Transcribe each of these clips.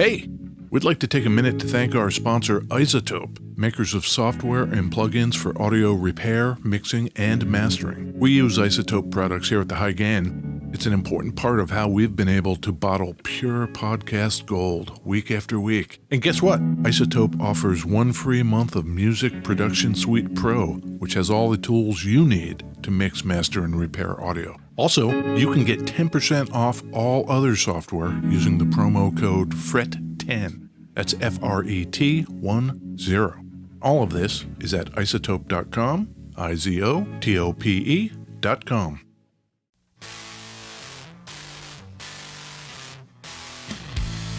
Hey, we'd like to take a minute to thank our sponsor, Isotope, makers of software and plugins for audio repair, mixing, and mastering. We use Isotope products here at the High Gain. It's an important part of how we've been able to bottle pure podcast gold week after week. And guess what? Isotope offers 1 free month of Music Production Suite Pro, which has all the tools you need to mix, master, and repair audio. Also, you can get 10% off all other software using the promo code FRET10. That's FRET10. All of this is at isotope.com, IZOTOPE.com.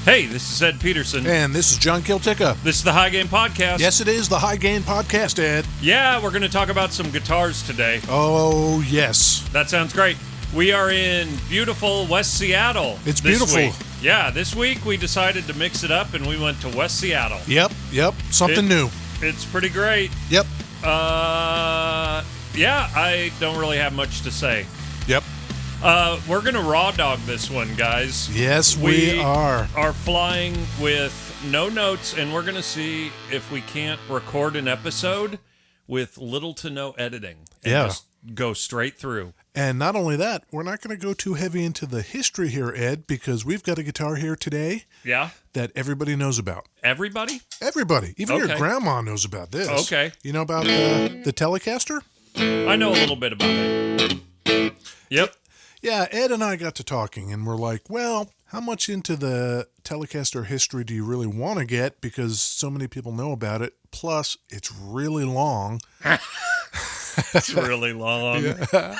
Hey, this is Ed Peterson. And this is John Kieltyka. This is the High Gain Podcast. Yes, it is the High Gain Podcast, Ed. Yeah, we're going to talk about some guitars today. Oh, yes. That sounds great. We are in beautiful West Seattle. It's beautiful. Week. Yeah, this week we decided to mix it up and we went to West Seattle. Yep. Something new. It's pretty great. Yep. Yeah, I don't really have much to say. Yep. We're going to raw dog this one, guys. Yes, we are. Are flying with no notes, and we're going to see if we can't record an episode with little to no editing. And just go straight through. And not only that, we're not going to go too heavy into the history here, Ed, because we've got a guitar here today that everybody knows about. Everybody? Everybody. Even your grandma knows about this. Okay. You know about the Telecaster? I know a little bit about it. Yep. Yeah, Ed and I got to talking, and we're like, well, how much into the Telecaster history do you really want to get? Because so many people know about it. Plus, it's really long. It's really long. Yeah.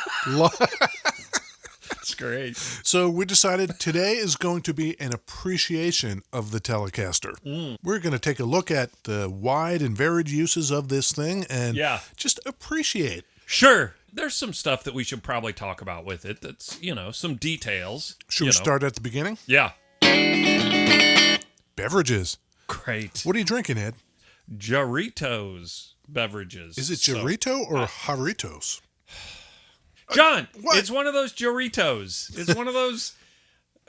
It's great. So we decided today is going to be an appreciation of the Telecaster. We're going to take a look at the wide and varied uses of this thing and just appreciate. Sure. There's some stuff that we should probably talk about with it. That's, some details. Should we start at the beginning? Yeah. Beverages. Great. What are you drinking, Ed? Jarritos beverages. Is it Jarrito or Jarritos? John, what? It's one of those Jarritos. It's one of those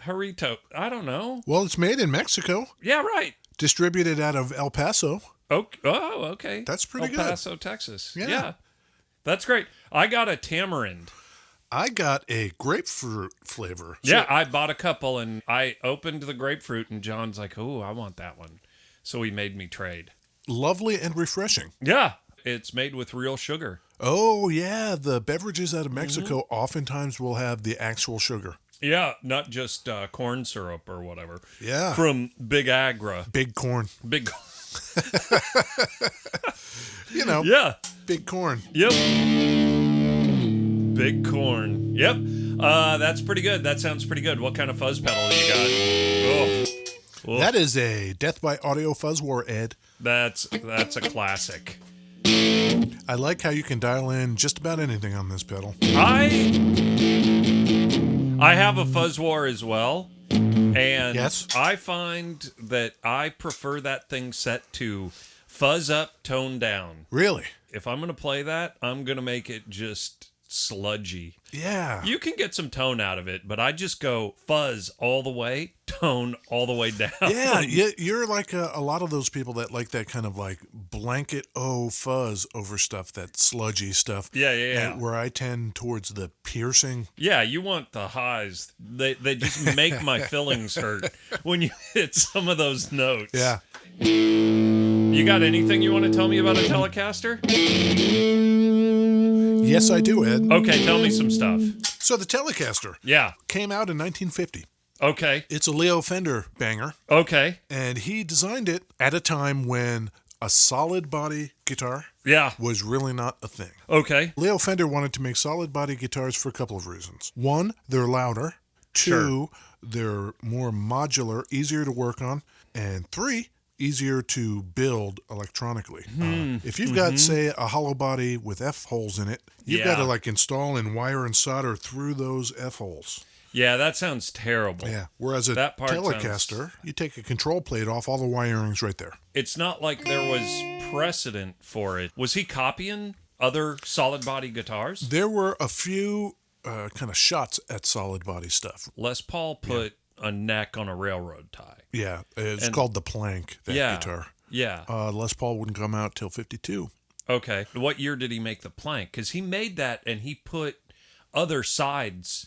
Jarrito. I don't know. Well, it's made in Mexico. Yeah, right. Distributed out of El Paso. Oh, okay. That's pretty good. El Paso, Texas. Yeah. That's great. I got a tamarind. I got a grapefruit flavor. Yeah, I bought a couple, and I opened the grapefruit, and John's like, oh, I want that one. So he made me trade. Lovely and refreshing. Yeah, it's made with real sugar. Oh, yeah. The beverages out of Mexico oftentimes will have the actual sugar. Yeah, not just corn syrup or whatever. Yeah. From Big Agra. Big corn. Big Yeah. Big corn. Yep. Big corn. Yep. That's pretty good. That sounds pretty good. What kind of fuzz pedal do you got? Oh. That is a Death by Audio Fuzz War, Ed. That's a classic. I like how you can dial in just about anything on this pedal. I have a Fuzz War as well. And I find that I prefer that thing set to fuzz up, tone down. Really? If I'm going to play that, I'm going to make it just sludgy. Yeah. You can get some tone out of it, but I just go fuzz all the way, tone all the way down. Yeah, you're like a lot of those people that like that kind of like blanket fuzz over stuff, that sludgy stuff. Yeah. Where I tend towards the piercing. Yeah, you want the highs. They just make my fillings hurt when you hit some of those notes. Yeah. You got anything you want to tell me about a Telecaster? Yes, I do, Ed. Okay, tell me some stuff. So the Telecaster came out in 1950. Okay. It's a Leo Fender banger. Okay. And he designed it at a time when a solid body guitar was really not a thing. Okay. Leo Fender wanted to make solid body guitars for a couple of reasons. One, they're louder. Two, they're more modular, easier to work on. And three, easier to build electronically. If you've got, say, a hollow body with F-holes in it, you've got to like install and wire and solder through those F-holes. Yeah, that sounds terrible. Yeah, whereas a Telecaster, you take a control plate off, all the wiring's right there. It's not like there was precedent for it. Was he copying other solid body guitars? There were a few kind of shots at solid body stuff. Les Paul put a neck on a railroad tie. Yeah, it's called the plank, that guitar. Yeah. Les Paul wouldn't come out till 52. Okay. What year did he make the plank? Because he made that and he put other sides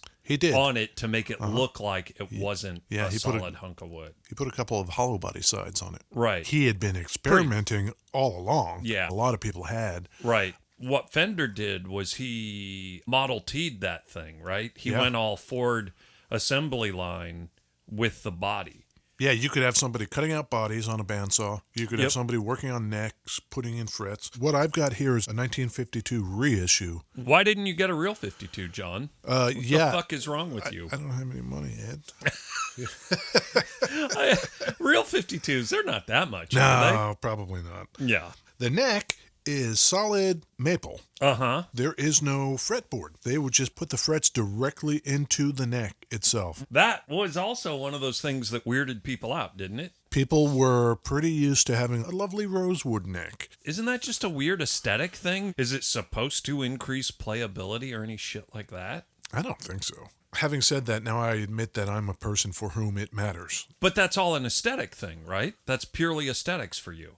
on it to make it look like it wasn't a solid hunk of wood. He put a couple of hollow body sides on it. Right. He had been experimenting all along. Yeah. A lot of people had. Right. What Fender did was he Model T'd that thing, right? He went all Ford assembly line with the body. Yeah, you could have somebody cutting out bodies on a bandsaw. You could have somebody working on necks, putting in frets. What I've got here is a 1952 reissue. Why didn't you get a real 52, John? What the fuck is wrong with you? I don't have any money, Ed. Real 52s, they're not that much, No, are they? Probably not. Yeah. The neck is solid maple. Uh-huh. There is no fretboard. They would just put the frets directly into the neck itself. That was also one of those things that weirded people out, didn't it? People were pretty used to having a lovely rosewood neck. Isn't that just a weird aesthetic thing? Is it supposed to increase playability or any shit like that? I don't think so. Having said that, now I admit that I'm a person for whom it matters. But that's all an aesthetic thing, right? That's purely aesthetics for you.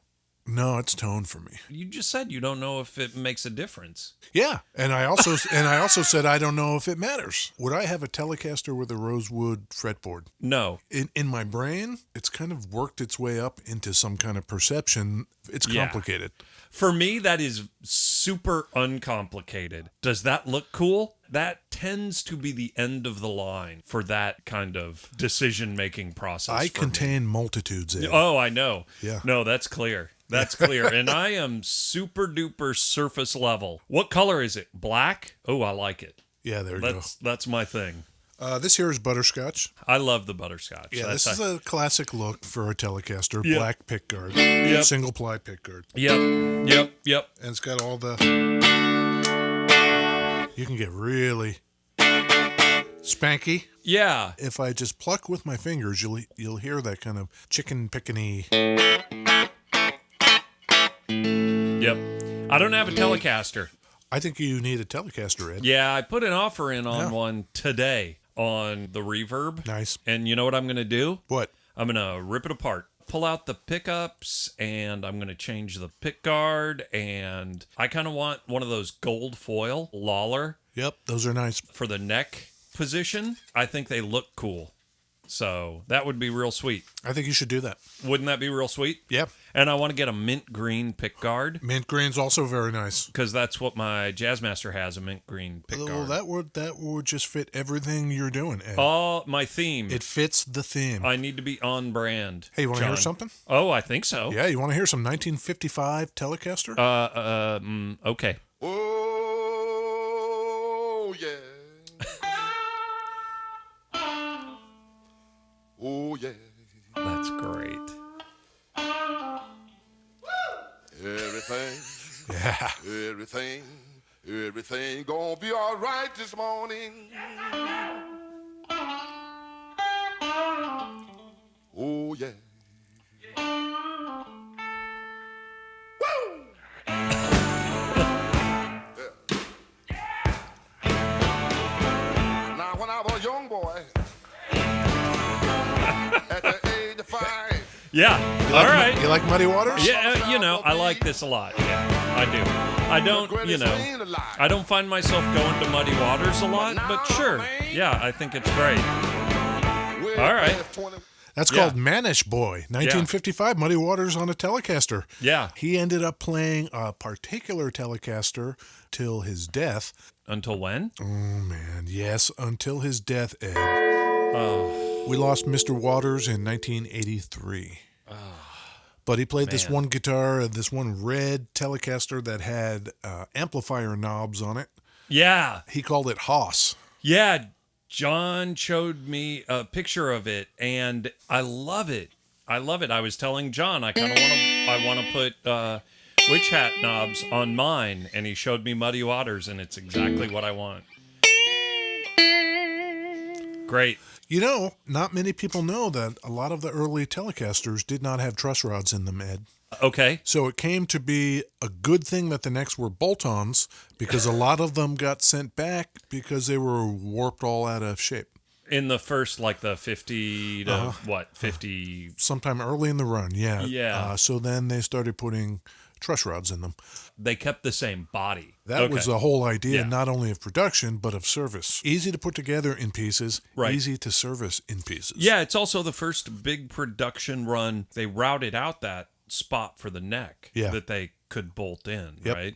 No, it's tone for me. You just said you don't know if it makes a difference. Yeah, and I also said I don't know if it matters. Would I have a Telecaster with a rosewood fretboard? No. In my brain, it's kind of worked its way up into some kind of perception. It's complicated. For me, that is super uncomplicated. Does that look cool? That tends to be the end of the line for that kind of decision-making process. I contain multitudes, Ed. Oh, I know. Yeah. No, that's clear. That's clear. And I am super duper surface level. What color is it? Black? Oh, I like it. Yeah, there you go. That's my thing. This here is butterscotch. I love the butterscotch. Yeah, this is a classic look for a Telecaster. Yep. Black pickguard. Yep. Single ply pickguard. Yep. And it's got all the... You can get really spanky. Yeah. If I just pluck with my fingers, you'll hear that kind of chicken pickany. Yep. I don't have a Telecaster. I think you need a Telecaster, Ed. Yeah, I put an offer in on one today on the Reverb. Nice. And you know what I'm going to do? What? I'm going to rip it apart. Pull out the pickups, and I'm going to change the pick guard, and I kind of want one of those gold foil Lawler. Yep, those are nice. For the neck position. I think they look cool. So that would be real sweet. I think you should do that. Wouldn't that be real sweet? Yep. And I want to get a mint green pick guard. Mint green's also very nice. Because that's what my Jazzmaster has, a mint green pick guard. Well, that would just fit everything you're doing, Ed. Oh, my theme. It fits the theme. I need to be on brand. Hey, you want to hear something? Oh, I think so. Yeah, you want to hear some 1955 Telecaster? Okay. Oh, yeah. Oh, yeah. That's great. Everything. Yeah. Everything gonna be all right this morning. Oh, yeah. Woo! Now, when I was a young boy, at the age of 5. Yeah. All right. You like Muddy Waters? Yeah, I like this a lot. Yeah, I do. I don't, I don't find myself going to Muddy Waters a lot, but sure. Yeah, I think it's great. All right. That's called Manish Boy, 1955, Muddy Waters on a Telecaster. Yeah. He ended up playing a particular Telecaster till his death. Until when? Oh, man. Yes, until his death, Ed. Oh. We lost Mr. Waters in 1983. Oh. But he played this one guitar, this one red Telecaster that had amplifier knobs on it. Yeah. He called it Hoss. Yeah. John showed me a picture of it, and I love it. I was telling John I kind of want to put witch hat knobs on mine, and he showed me Muddy Waters, and it's exactly what I want. Great. You know, not many people know that a lot of the early Telecasters did not have truss rods in them, Ed. Okay. So it came to be a good thing that the necks were bolt-ons because a lot of them got sent back because they were warped all out of shape. In the first, like the 50 to 50? Sometime early in the run, yeah. Yeah. So then they started putting truss rods in them. They kept the same body. That was the whole idea, Yeah. not only of production, but of service. Easy to put together in pieces, Right. easy to service in pieces. Yeah, it's also the first big production run. They routed out that spot for the neck that they could bolt in, right?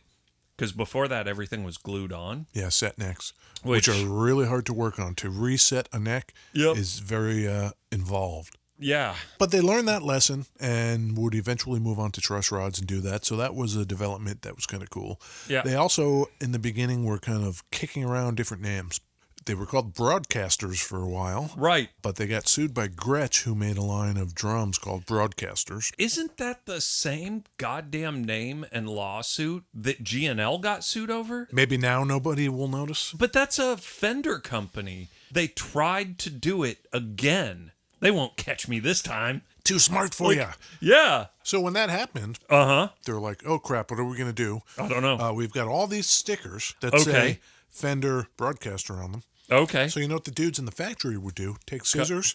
Because before that, everything was glued on. Yeah, set necks, Which which are really hard to work on. To reset a neck is very involved. Yeah. But they learned that lesson and would eventually move on to truss rods and do that. So that was a development that was kind of cool. Yeah. They also, in the beginning, were kind of kicking around different names. They were called Broadcasters for a while. Right. But they got sued by Gretsch, who made a line of drums called Broadcasters. Isn't that the same goddamn name and lawsuit that G&L got sued over? Maybe now nobody will notice. But that's a Fender company. They tried to do it again. They won't catch me this time. Too smart for you. Yeah. So when that happened, they're like, oh crap, what are we going to do? I don't know. We've got all these stickers that say Fender Broadcaster on them. Okay. So you know what the dudes in the factory would do? Take scissors,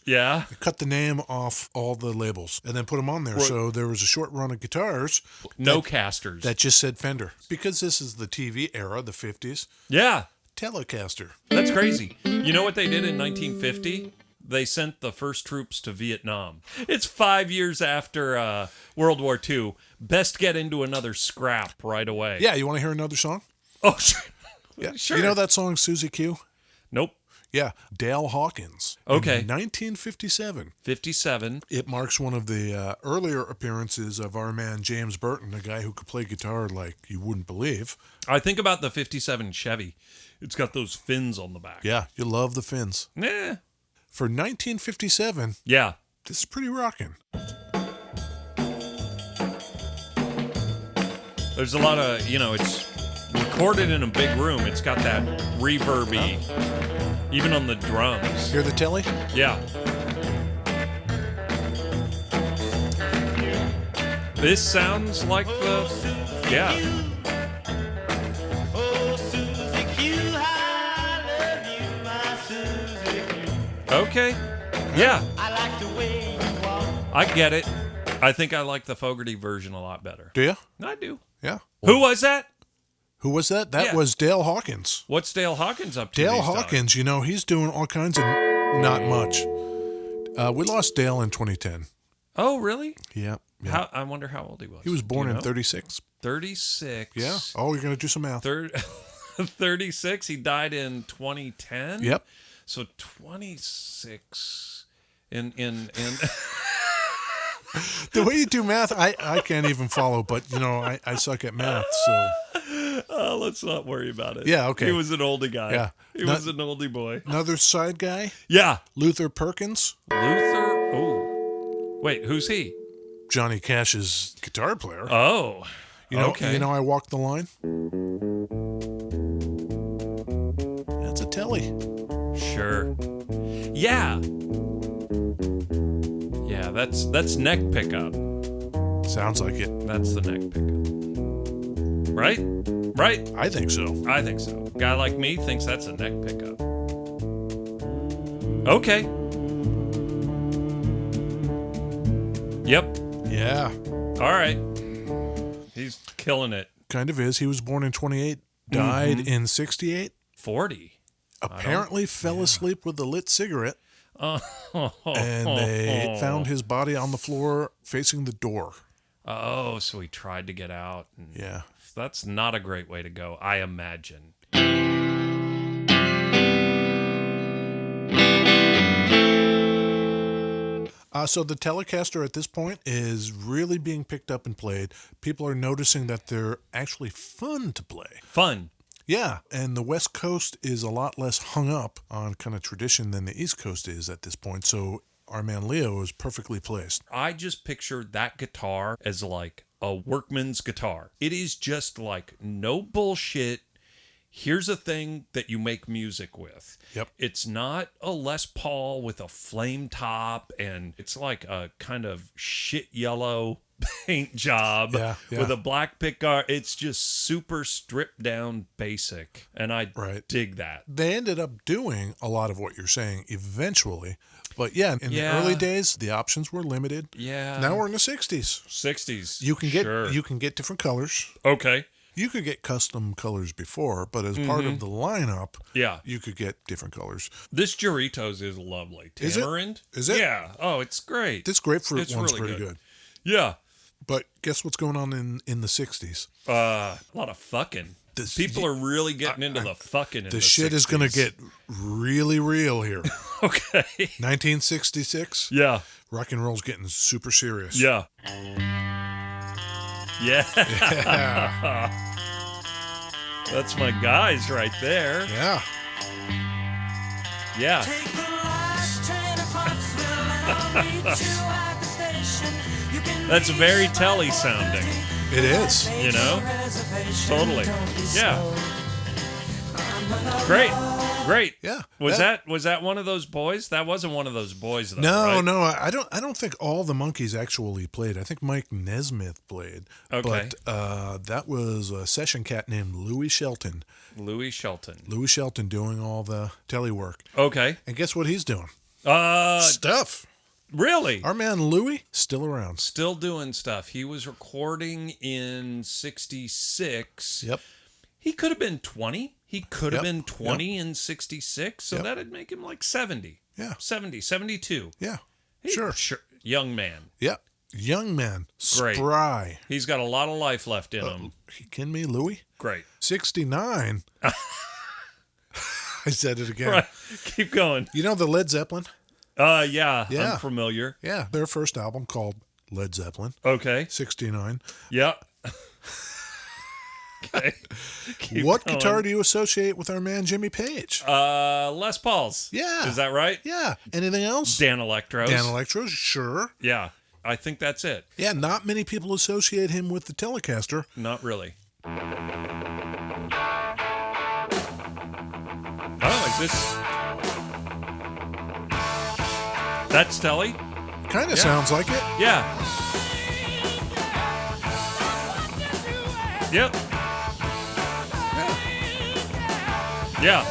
cut the name off all the labels, and then put them on there. Right. So there was a short run of guitars. No casters. That just said Fender. Because this is the TV era, the 50s. Yeah. Telecaster. That's crazy. You know what they did in 1950? They sent the first troops to Vietnam. It's 5 years after World War II. Best get into another scrap right away. Yeah, you want to hear another song? Oh, sure. Yeah. Sure. You know that song, Susie Q? Nope. Yeah, Dale Hawkins. Okay. In 1957. 57. It marks one of the earlier appearances of our man James Burton, a guy who could play guitar like you wouldn't believe. I think about the 57 Chevy. It's got those fins on the back. Yeah, you love the fins. Nah. For 1957, Yeah. this is pretty rocking. There's a lot of, it's recorded in a big room. It's got that reverby, even on the drums. Hear the telly? Yeah. This sounds like the, yeah. Okay. Yeah. I get it. I think I like the Fogerty version a lot better. Do you? I do. Yeah. Who was that? Who was that? That Yeah. was Dale Hawkins. What's Dale Hawkins up to? Dale these Hawkins, he's doing all kinds of not much. We lost Dale in 2010. Oh, really? Yeah. Yeah. I wonder how old he was. He was born Do you in know? 36. 36. Yeah. Oh, you're going to do some math. 36. He died in 2010. Yep. So 26 in The way you do math, I can't even follow, but, I suck at math, so. let's not worry about it. Yeah, okay. He was an oldie guy. Yeah. He was an oldie boy. Another side guy, Yeah. Luther Perkins, Luther. Oh. Wait, who's he? Johnny Cash's guitar player. Oh. Okay. I walked the line. That's a telly. Sure. Yeah. Yeah, that's neck pickup. Sounds like it. That's the neck pickup. Right? Right? I think so. I think so. Guy like me thinks that's a neck pickup. Okay. Yep. Yeah. All right. He's killing it. Kind of is. He was born in 28, died in 68. 40. Apparently fell asleep with a lit cigarette, Oh. and they found his body on the floor facing the door. Oh, so he tried to get out. And Yeah. That's not a great way to go, I imagine. So the Telecaster at this point is really being picked up and played. People are noticing that they're actually fun to play. Fun. Yeah, and the West Coast is a lot less hung up on kind of tradition than the East Coast is at this point. So our man Leo is perfectly placed. I just pictured that guitar as like a workman's guitar. It is just like no bullshit. Here's a thing that you make music with. Yep. It's not a Les Paul with a flame top, and it's like a kind of shit yellow paint job Yeah, yeah. with a black pickguard. It's just super stripped down basic. And I Right. dig that. They ended up doing a lot of what you're saying eventually. But yeah, in Yeah. the early days, the options were limited. Yeah. Now we're in the 60s. 60s. You can get Sure. you can get different colors. Okay. You could get custom colors before, but as part of the lineup, Yeah. you could get different colors. This Doritos is lovely. Is it? Tamarind? Is it? Yeah. Oh, it's great. This grapefruit It's one's really pretty good. Yeah. But guess what's going on in the 60s? A lot of fucking. This- People are really getting into the fucking in The the shit is going to 60s. get really real here. Okay. 1966, Yeah. rock and roll's getting super serious. Yeah. Yeah. Yeah. That's my guys right there. Yeah. Yeah. Take the last train to Clarksville and I'll meet you at the station. You can That's very telly sounding, It is. you know? reservation. Totally. Don't be Yeah. slow. Great. Great. Yeah. Was that one of those boys? That wasn't one of those boys though. No, right? no, I don't think all the Monkees actually played. I think Mike Nesmith played. Okay. But that was a session cat named Louis Shelton. Louis Shelton. Louis Shelton doing all the tele work. Okay. And guess what he's doing? Stuff. Really? Our man Louis, still around. Still doing stuff. He was recording in 66. Yep. He could have been 20. He could have Yep. been 20 in 66. So Yep. that'd make him like 70. Yeah. 70, 72. Yeah. He- Sure. Young man. Yeah. Young man. Great. Spry. He's got a lot of life left in him. You kidding me, Louis? Great. 69. I said it again. Right. Keep going. You know the Led Zeppelin? Yeah. Yeah. I'm familiar. Yeah. Their first album called Led Zeppelin, Okay. 69. Yeah. Okay. Keep What going. guitar do you associate with our man Jimmy Page? Les Pauls. Yeah. Is that right? Yeah. Anything else? Dan Electros. Dan Electros, sure. Yeah. I think that's it. Yeah, not many people associate him with the Telecaster. Not really. Oh, is this? That's Telly? Kind of Yeah. sounds like it. Yeah. Yep. Yeah.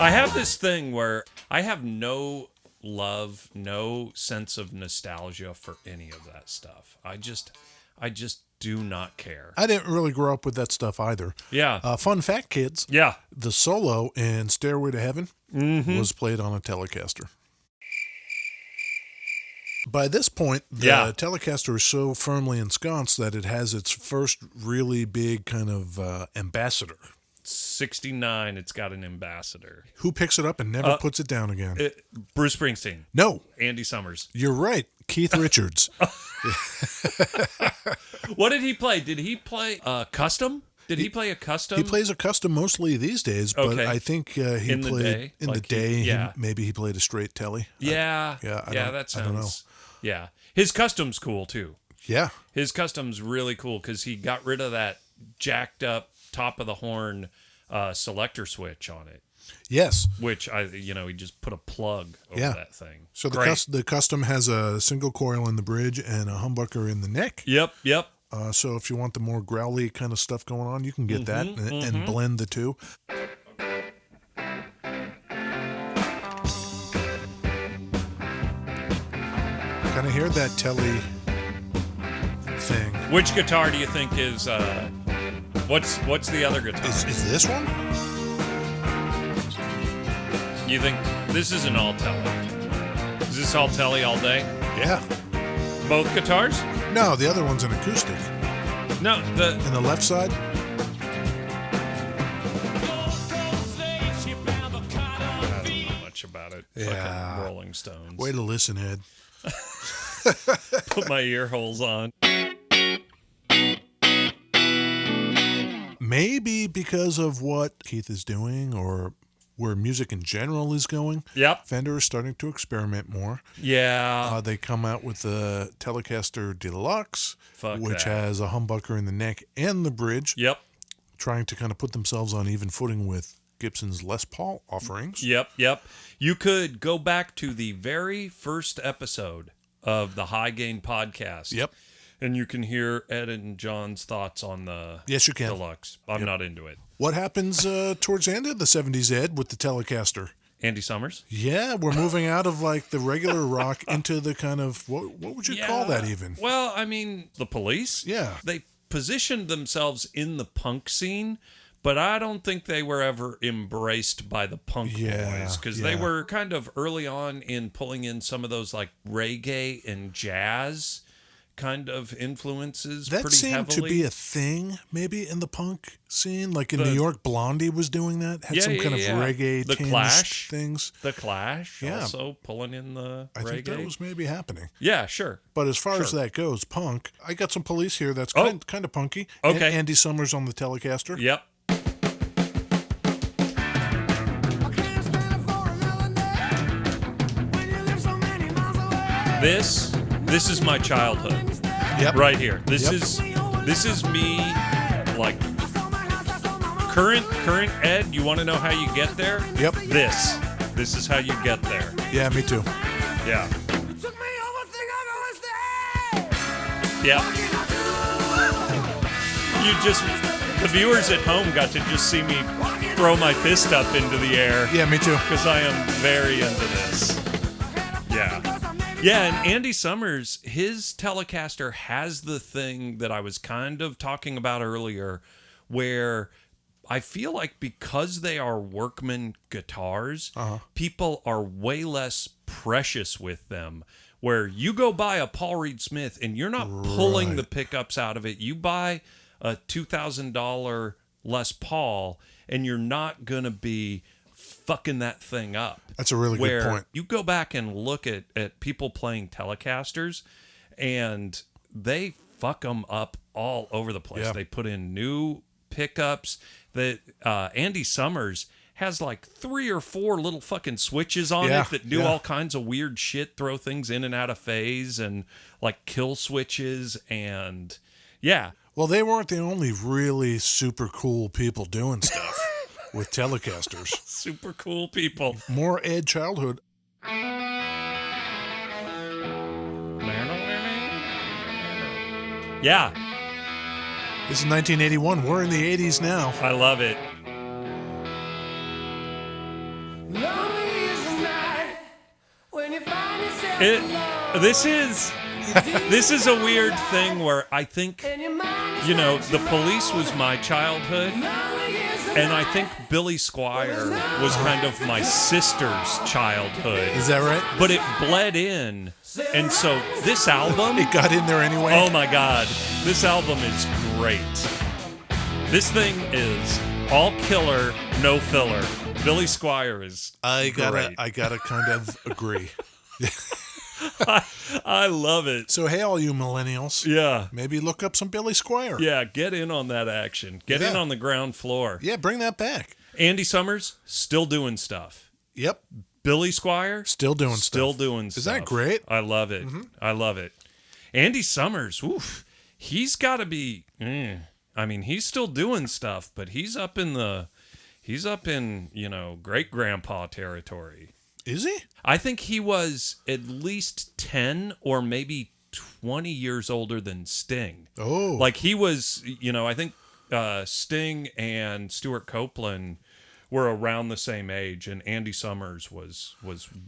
I have this thing where I have no love, no sense of nostalgia for any of that stuff. I just do not care. I didn't really grow up with that stuff either. Yeah. Fun fact, kids. Yeah. The solo in Stairway to Heaven Mm-hmm. was played on a Telecaster. By this point, the Yeah. Telecaster is so firmly ensconced that it has its first really big kind of ambassador. 69, it's got an ambassador. Who picks it up and never puts it down again? Bruce Springsteen, No, Andy Summers. you're right. Keith Richards. What did he play? Did he play custom? Did he play a custom? He plays a custom mostly these days, but Okay. I think he In the played day? in Like the day. yeah. Maybe he played a straight telly. Yeah. Yeah, I yeah, don't- that I don't know. sounds. Yeah. His custom's cool too. Yeah, His custom's really cool because he got rid of that jacked up top of the horn selector switch on it, yes. which he just put a plug over Yeah. that thing. So Great. the custom has a single coil in the bridge and a humbucker in the neck. Yep. So if you want the more growly kind of stuff going on, you can get that and blend the two. Kind of hear that telly thing. Which guitar do you think is? What's the other guitar? Is this one? You think this is an all telly? Is this all telly all day? Yeah. Both guitars? No, the other one's an acoustic. No, the And the left side? I don't know much about it. Yeah. Fucking Rolling Stones. Way to listen, Ed. Put my ear holes on. Maybe because of what Keith is doing or where music in general is going. Yep. Fender is starting to experiment more. Yeah. They come out with the Telecaster Deluxe, Fuck which that. has a humbucker in the neck and the bridge, Yep. trying to kind of put themselves on even footing with Gibson's Les Paul offerings. Yep. You could go back to the very first episode of the High Gain podcast. Yep. And you can hear Ed and John's thoughts on the Yes, you can. Deluxe. I'm not into it. What happens towards the end of the 70s, Ed, with the Telecaster? Andy Summers? Yeah, we're moving out of like the regular rock into the kind of, what would you call that even? Well, I mean, the Police? Yeah. They positioned themselves in the punk scene, but I don't think they were ever embraced by the punk boys, because they were kind of early on in pulling in some of those like reggae and jazz kind of influences That pretty seemed heavily. to be a thing maybe in the punk scene. Like in New York, Blondie was doing that. Had some kind of reggae The tinged Clash things. The Clash Yeah. also pulling in the I reggae. think that was maybe happening. Yeah, sure. But as far as that goes, punk, I got some Police here that's kind of punky. Okay. Andy Summers on the Telecaster. Yep. This is my childhood. Yep. Right here. This Yep. is me, like current Ed. You want to know how you get there? Yep. This is how you get there. Yeah, me too. Yeah. Yeah. The viewers at home got to just see me throw my fist up into the air. Yeah, me too. Because I am very into this. Yeah. Yeah, and Andy Summers, his Telecaster has the thing that I was kind of talking about earlier, where I feel like because they are workman guitars, people are way less precious with them. Where you go buy a Paul Reed Smith and you're not pulling the pickups out of it. You buy a $2,000 Les Paul and you're not going to be fucking that thing up. That's a really good point. You go back and look at people playing Telecasters and they fuck them up all over the place. Yeah. They put in new pickups. That Andy Summers has like 3 or 4 little fucking switches on it that do all kinds of weird shit, throw things in and out of phase, and like kill switches, and yeah. Well, they weren't the only really super cool people doing stuff with Telecasters. Super cool people. More Ed childhood. Yeah, This is 1981. We're in the 80s now. I love it. This is a weird thing where I think, you know, the Police was my childhood, and I think Billy Squier was kind of my sister's childhood. Is that right? But it bled in, and so this album, It got in there anyway. oh my God, this album is great. This thing is all killer, no filler. Billy Squier is I great. gotta kind of agree. I love it. So hey, all you millennials, Yeah. maybe look up some Billy Squier. Yeah, get in on that action. Get in Yeah. on the ground floor. Yeah, bring that back. Andy Summers, still doing stuff. Yep, Billy Squier, still doing still stuff. doing stuff. Is that great? I love it. I love it. Andy Summers, oof, he's got to be, I mean, he's still doing stuff, but he's up in, you know, great-grandpa territory. Is he? I think he was at least 10 or maybe 20 years older than Sting. Oh. Like he was, you know, I think Sting and Stuart Copeland were around the same age, and Andy Summers was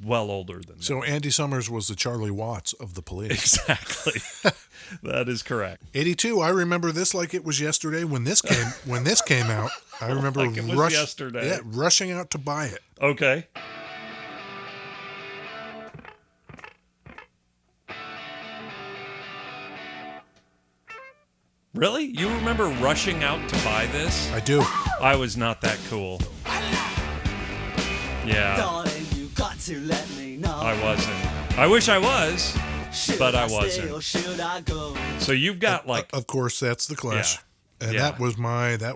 well older than them. So Andy Summers was the Charlie Watts of the Police. Exactly. That is correct. 82. I remember this like it was yesterday when this came out. I remember Like it was yesterday. Yeah, rushing out to buy it. Okay. Really? You remember rushing out to buy this? I do. I was not that cool. Yeah, Darling, you got to let me know. I wasn't. I wish I was, but I Stay wasn't. or should I go? So you've got like Of course, that's the Clash. And Yeah. that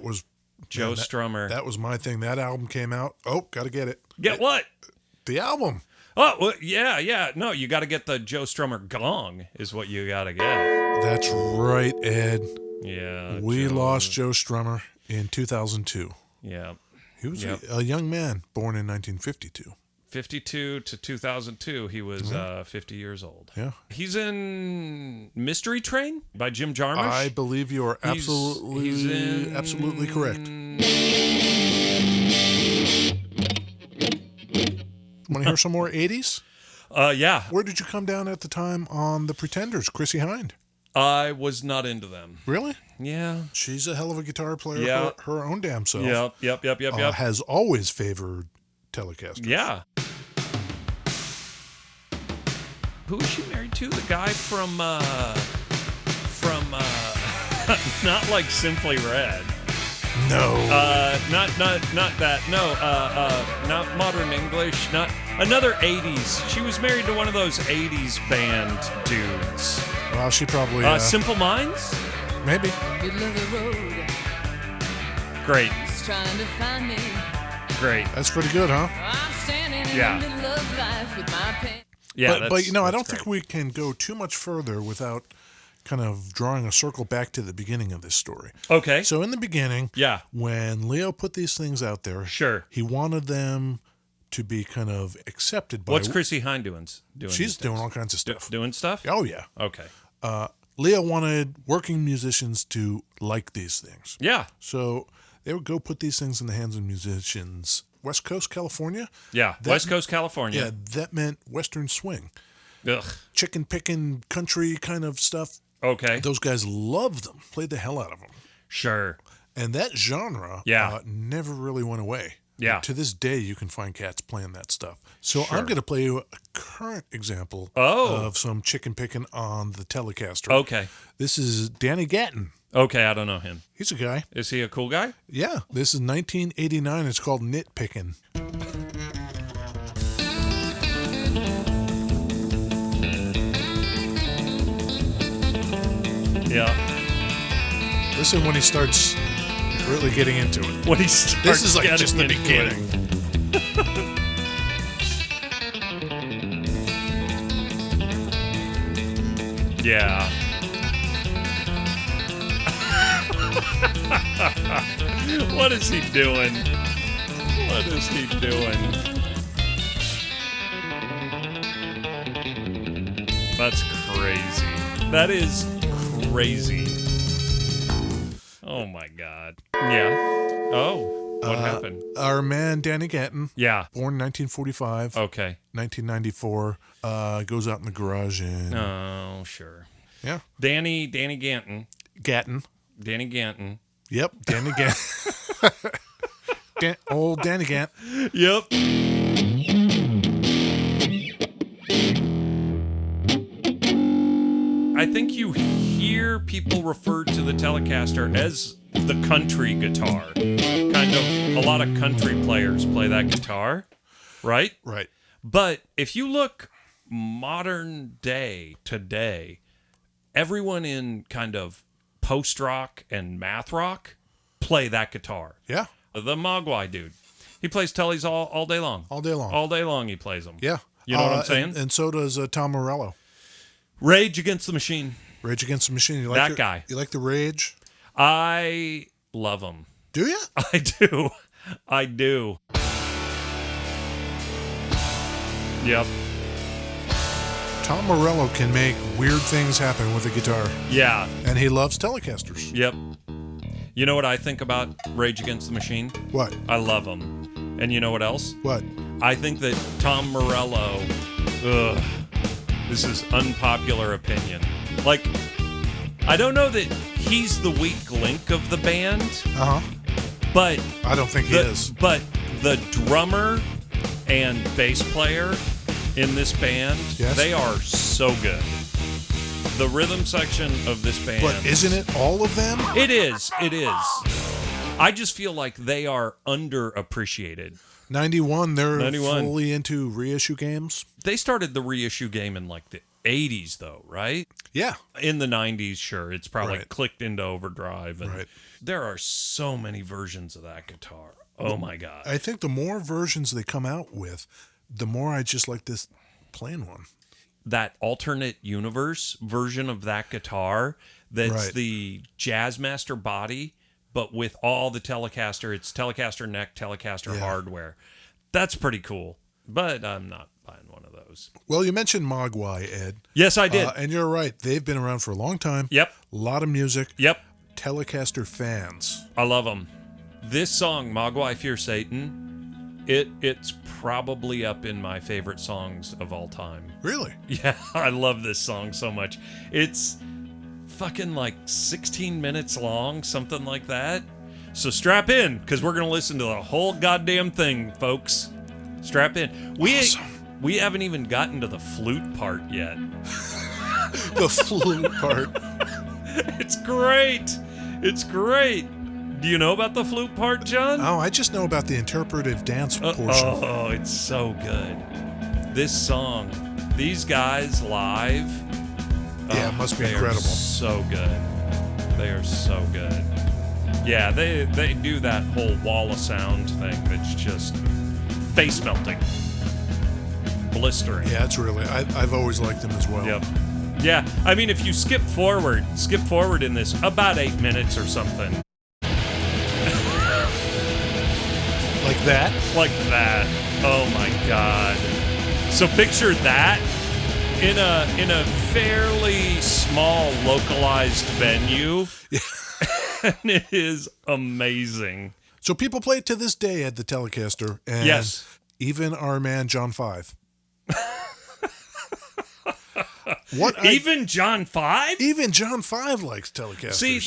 was Joe that- Strummer. That was my thing. That album came out. Oh, got to get it. Get what? The album. Oh, well, yeah. No, you got to get the Joe Strummer gong is what you got to get. That's right, Ed. Yeah. We Joe. lost Joe Strummer in 2002. Yeah. He was Yep. a young man, born in 1952. 52 to 2002, he was 50 years old. Yeah. He's in Mystery Train by Jim Jarmusch. I believe you are He's absolutely correct. Want to hear some more 80s? Yeah. Where did you come down at the time on the Pretenders, Chrissy Hind? I was not into them. Really? Yeah. She's a hell of a guitar player, Yeah. her own damn self. Yep. Has always favored Telecaster. Yeah. Who is she married to? The guy from not like Simply Red. No. Not that. No. Not Modern English. Not another 80s. She was married to one of those 80s band dudes. Well, she probably... Simple Minds? maybe. Middle of the road, Great. he's trying to find me. Great. That's pretty good, huh? I'm standing in Yeah. the middle of life with my pen. Yeah, but you know, I don't that's think great. we can go too much further without kind of drawing a circle back to the beginning of this story. Okay. So in the beginning, Yeah. when Leo put these things out there, Sure. he wanted them to be kind of accepted by... What's Chrissy Hind doing? She's these doing days? all kinds of stuff. Doing stuff? Oh, yeah. Okay. Leo wanted working musicians to like these things. Yeah. So they would go put these things in the hands of musicians. West Coast, California? Yeah. That- West Coast, California. Yeah, that meant Western swing. Ugh. Chicken picking, country kind of stuff. Okay. Those guys loved them, played the hell out of them. Sure. And that genre Yeah. never really went away. Yeah. To this day, you can find cats playing that stuff. So Sure. I'm going to play you a current example Oh. of some chicken picking on the Telecaster. Okay. This is Danny Gatton. Okay, I don't know him. He's a guy. Is he a cool guy? Yeah, this is 1989. It's called Nitpicking. Yeah. Listen when he starts really getting into it. When he starts This is like getting just the into beginning. it. Yeah. What is he doing? What is he doing? That's crazy. That is crazy. Oh my God. Yeah. Oh, what happened? Our man Danny Gatton, Yeah. born 1945, Okay. 1994, goes out in the garage and Oh, sure. yeah, Danny Ganton. Gatton. Danny Ganton. Yep, Danny Gatton. Old Danny Gant. Yep. I think you hear people refer to the Telecaster as the country guitar. Kind of, a lot of country players play that guitar, right? Right. But if you look modern day today, everyone in kind of post rock and math rock play that guitar. Yeah, The Mogwai dude, he plays tellies all day long. all day long. All day long he plays them. Yeah. You know what I'm saying? And so does Tom Morello. Rage Against the Machine. Rage Against the Machine. You like That the- guy. You like the Rage? I love him. Do you? I do. I do. Yep. Tom Morello can make weird things happen with a guitar, Yeah. and he loves Telecasters. Yep. You know what I think about Rage Against the Machine? What? I love them. And you know what else? What? I think that Tom Morello, this is unpopular opinion. Like, I don't know that he's the weak link of the band, Uh huh. but I don't think he is. But the drummer and bass player in this band, Yes. they are so good. The rhythm section of this band. But isn't it all of them? It is. It is. I just feel like they are underappreciated. 91, they're 91. fully into reissue games. They started the reissue game in like the 80s, though, right? Yeah. In the 90s, sure. It's probably Right. clicked into overdrive. And Right. there are so many versions of that guitar. Oh, my God. I think the more versions they come out with, the more I just like this plain one. That alternate universe version of that guitar that's Right. the Jazzmaster body but with all the Telecaster. It's Telecaster neck, Telecaster hardware. That's pretty cool. But I'm not buying one of those. Well, you mentioned Mogwai, Ed. Yes, I did. And you're right. They've been around for a long time. Yep. A lot of music. Yep. Telecaster fans. I love them. This song, Mogwai Fear Satan, it's probably up in my favorite songs of all time. Really? Yeah, I love this song so much. It's fucking like 16 minutes long, something like that. So strap in, because we're going to listen to the whole goddamn thing, folks. Strap in. We haven't even gotten to the flute part yet. The flute part. It's great. It's great. Do you know about the flute part, John? Oh, I just know about the interpretive dance portion. Oh, it's so good. This song, these guys live. Yeah, it must be they incredible. Are so good. They are so good. Yeah, they do that whole wall of sound thing that's just face melting, blistering. Yeah, it's really. I've always liked them as well. Yep. Yeah, I mean, if you skip forward in this about 8 minutes or something. Like that? Like that. Oh my God. So picture that in a fairly small localized venue. And it is amazing. So people play it to this day at the Telecaster. And Yes. even our man John Five. Even John Five? Even John Five likes Telecasters. See,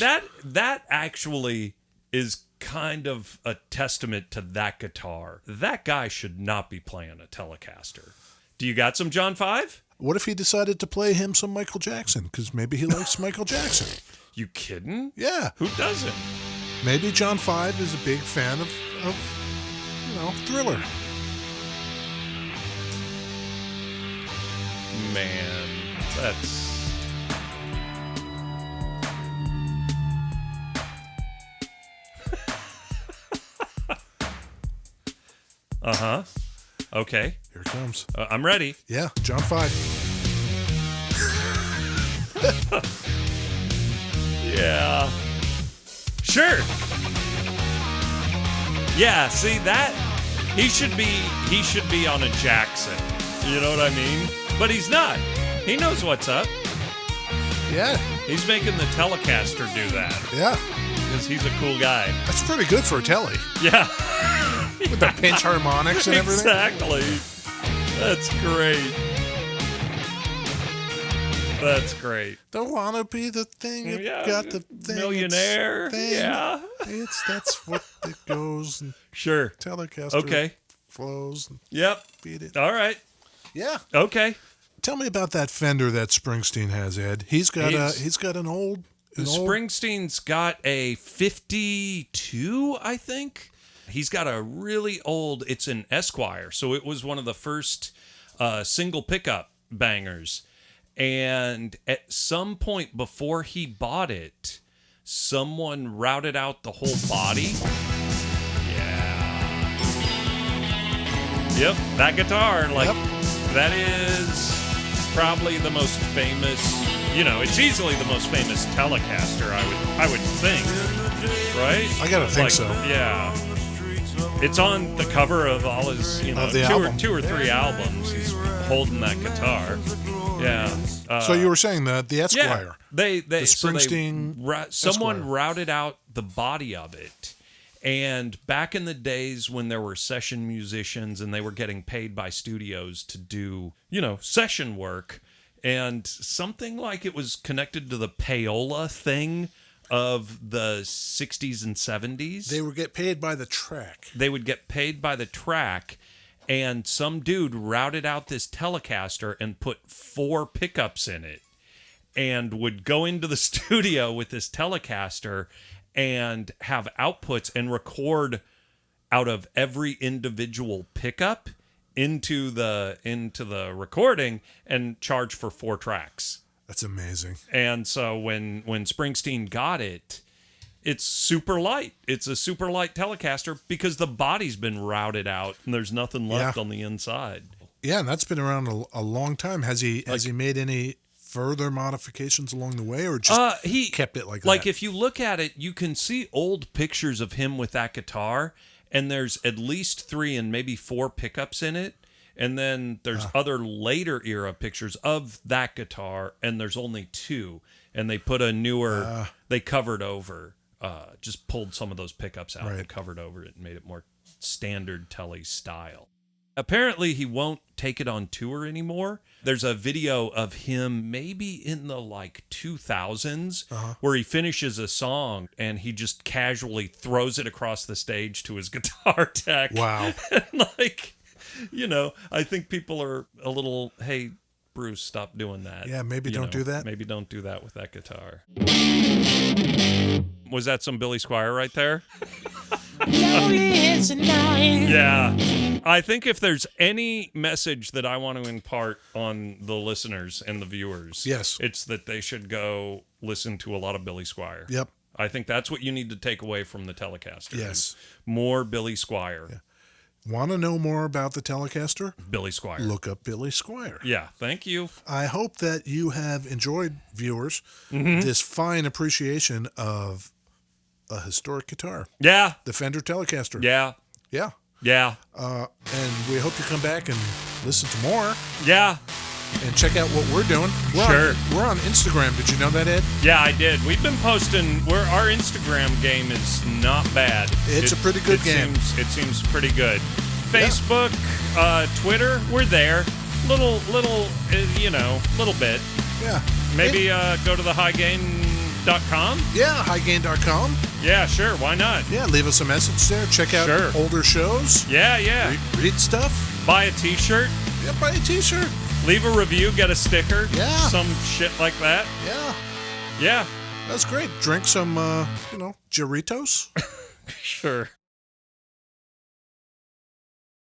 that actually is kind of a testament to that guitar. That guy should not be playing a Telecaster. Do you got some John Five? What if he decided to play him some Michael Jackson? Because maybe he likes Michael Jackson. You kidding? Yeah. Who doesn't? Maybe John Five is a big fan of Thriller. Man, that's... Uh-huh. Okay. Here it comes. I'm ready. Yeah, John Five. Yeah. Sure. Yeah, see that? He should be on a Jackson. You know what I mean? But he's not. He knows what's up. Yeah. He's making the Telecaster do that. Yeah. Because he's a cool guy. That's pretty good for a Telly. Yeah. With the pinch harmonics and everything. Exactly. That's great. That's great. Don't want to be the thing that Yeah. got the thing. Millionaire. Thing. Yeah. That's what it goes. And Sure. Telecaster Okay. flows and Yep. beat it. All right. Yeah. Okay. Tell me about that Fender that Springsteen has, Ed. He's got an old. Springsteen's got a 52, I think. He's got a really old, it's an Esquire. So it was one of the first single pickup bangers. And at some point before he bought it, someone routed out the whole body. Yeah. Yep, that guitar, that is probably the most famous, it's easily the most famous Telecaster, I would think. Right? I gotta think so. Yeah. It's on the cover of all his, two or three albums. He's holding that guitar. Yeah. So you were saying that the Esquire. Yeah. The Springsteen. Someone Esquire. routed out the body of it. And back in the days when there were session musicians and they were getting paid by studios to do, session work, and something like it was connected to the payola thing of the 60s and 70s. They would get paid by the track. They would get paid by the track, and some dude routed out this Telecaster and put 4 pickups in it and would go into the studio with this Telecaster and have outputs and record out of every individual pickup into the recording and charge for 4 tracks. That's amazing. And so when Springsteen got it, it's super light. It's a super light Telecaster because the body's been routed out and there's nothing left on the inside. Yeah, and that's been around a long time. Has he made any further modifications along the way, or just he kept it like Like that? if you look at it, you can see old pictures of him with that guitar, and there's at least 3 and maybe 4 pickups in it. And then there's other later era pictures of that guitar, and there's only 2. And they put a newer, they covered over, just pulled some of those pickups out and covered over it and made it more standard Telly style. Apparently, he won't take it on tour anymore. There's a video of him maybe in the 2000s where he finishes a song and he just casually throws it across the stage to his guitar tech. Wow. And I think people are a little, hey, Bruce, stop doing that. Yeah, maybe don't do that. Maybe don't do that with that guitar. Was that some Billy Squier right there? Yeah. I think if there's any message that I want to impart on the listeners and the viewers, yes, it's that they should go listen to a lot of Billy Squier. Yep. I think that's what you need to take away from the Telecaster. Yes. More Billy Squier. Yeah. Want to know more about the Telecaster? Billy Squier. Look up Billy Squier. Yeah, thank you. I hope that you have enjoyed, viewers, this fine appreciation of a historic guitar. Yeah. The Fender Telecaster. Yeah. Yeah. Yeah. And we hope you come back and listen to more Yeah. and check out what we're doing. We're on Instagram. Did you know that, Ed? Yeah, I did. We've been posting. Our Instagram game is not bad. It's a pretty good game. It seems pretty good. Facebook, Twitter, we're there. Little bit. Yeah. Maybe go to the highgain.com. Yeah, highgain.com. Yeah, sure. Why not? Yeah, leave us a message there. Check out older shows. Yeah. Read stuff. Buy a t-shirt. Yeah, buy a t-shirt. Leave a review, get a sticker. Yeah. Some shit like that. Yeah. Yeah. That's great. Drink some, Jarritos. Sure.